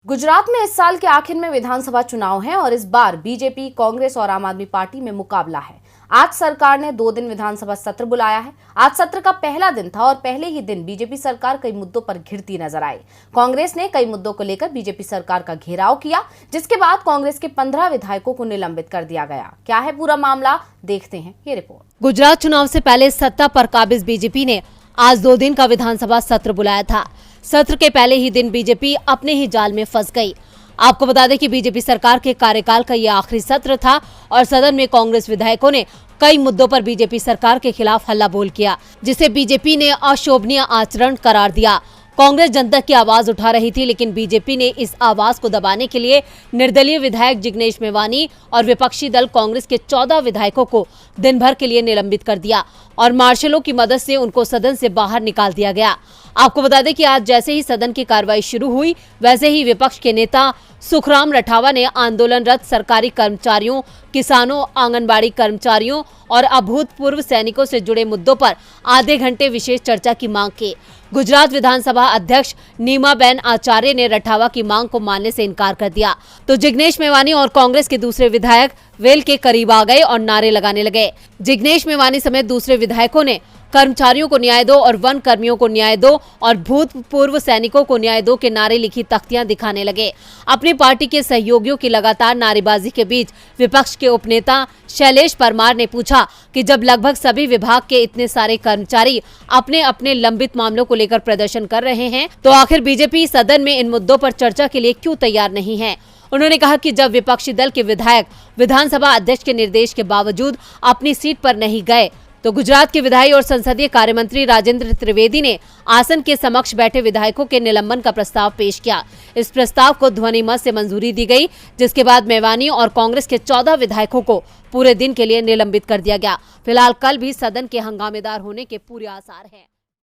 गुजरात में इस साल के आखिर में विधानसभा चुनाव हैं और इस बार बीजेपी, कांग्रेस और आम आदमी पार्टी में मुकाबला है। आज सरकार ने 2 दिन विधानसभा सत्र बुलाया है। आज सत्र का पहला दिन था और पहले ही दिन बीजेपी सरकार कई मुद्दों पर घिरती नजर आई। कांग्रेस ने कई मुद्दों को लेकर बीजेपी सरकार का घेराव किया, जिसके बाद कांग्रेस के 15 विधायकों को निलंबित कर दिया गया। क्या है पूरा मामला, देखते हैं ये रिपोर्ट। गुजरात चुनाव से पहले सत्ता पर काबिज बीजेपी ने आज 2 दिन का विधानसभा सत्र बुलाया था। सत्र के पहले ही दिन बीजेपी अपने ही जाल में फंस गई। आपको बता दें कि बीजेपी सरकार के कार्यकाल का ये आखिरी सत्र था और सदन में कांग्रेस विधायकों ने कई मुद्दों पर बीजेपी सरकार के खिलाफ हल्ला बोल किया, जिसे बीजेपी ने अशोभनीय आचरण करार दिया। कांग्रेस जनता की आवाज उठा रही थी, लेकिन बीजेपी ने इस आवाज को दबाने के लिए निर्दलीय विधायक जिग्नेश मेवानी और विपक्षी दल कांग्रेस के 14 विधायकों को दिन भर के लिए निलंबित कर दिया और मार्शलों की मदद से उनको सदन से बाहर निकाल दिया गया। आपको बता दें कि आज जैसे ही सदन की कार्रवाई शुरू हुई, वैसे ही विपक्ष के नेता सुखराम रठावा ने आंदोलनरत सरकारी कर्मचारियों, किसानों, आंगनबाड़ी कर्मचारियों और अभूतपूर्व सैनिकों से जुड़े मुद्दों पर आधे घंटे विशेष चर्चा की मांग की। गुजरात विधानसभा अध्यक्ष नीमाबेन आचार्य ने रठावा की मांग को मानने से इनकार कर दिया, तो जिग्नेश मेवानी और कांग्रेस के दूसरे विधायक वेल के करीब आ गए और नारे लगाने लगे। जिग्नेश मेवानी समेत दूसरे विधायकों ने कर्मचारियों को न्याय दो और वन कर्मियों को न्याय दो और भूतपूर्व सैनिकों को न्याय दो के नारे लिखी तख्तियां दिखाने लगे। अपनी पार्टी के सहयोगियों की लगातार नारेबाजी के बीच विपक्ष के उपनेता शैलेश परमार ने पूछा कि जब लगभग सभी विभाग के इतने सारे कर्मचारी अपने अपने लंबित मामलों को लेकर प्रदर्शन कर रहे हैं, तो आखिर बीजेपी सदन में इन मुद्दों पर चर्चा के लिए क्यों तैयार नहीं है। उन्होंने कहा कि जब विपक्षी दल के विधायक विधानसभा अध्यक्ष के निर्देश के बावजूद अपनी सीट पर नहीं गए, तो गुजरात के विधायी और संसदीय कार्य मंत्री राजेंद्र त्रिवेदी ने आसन के समक्ष बैठे विधायकों के निलंबन का प्रस्ताव पेश किया। इस प्रस्ताव को ध्वनिमत से मंजूरी दी गई, जिसके बाद मेवानी और कांग्रेस के 14 विधायकों को पूरे दिन के लिए निलंबित कर दिया गया। फिलहाल कल भी सदन के हंगामेदार होने के पूरे आसार हैं।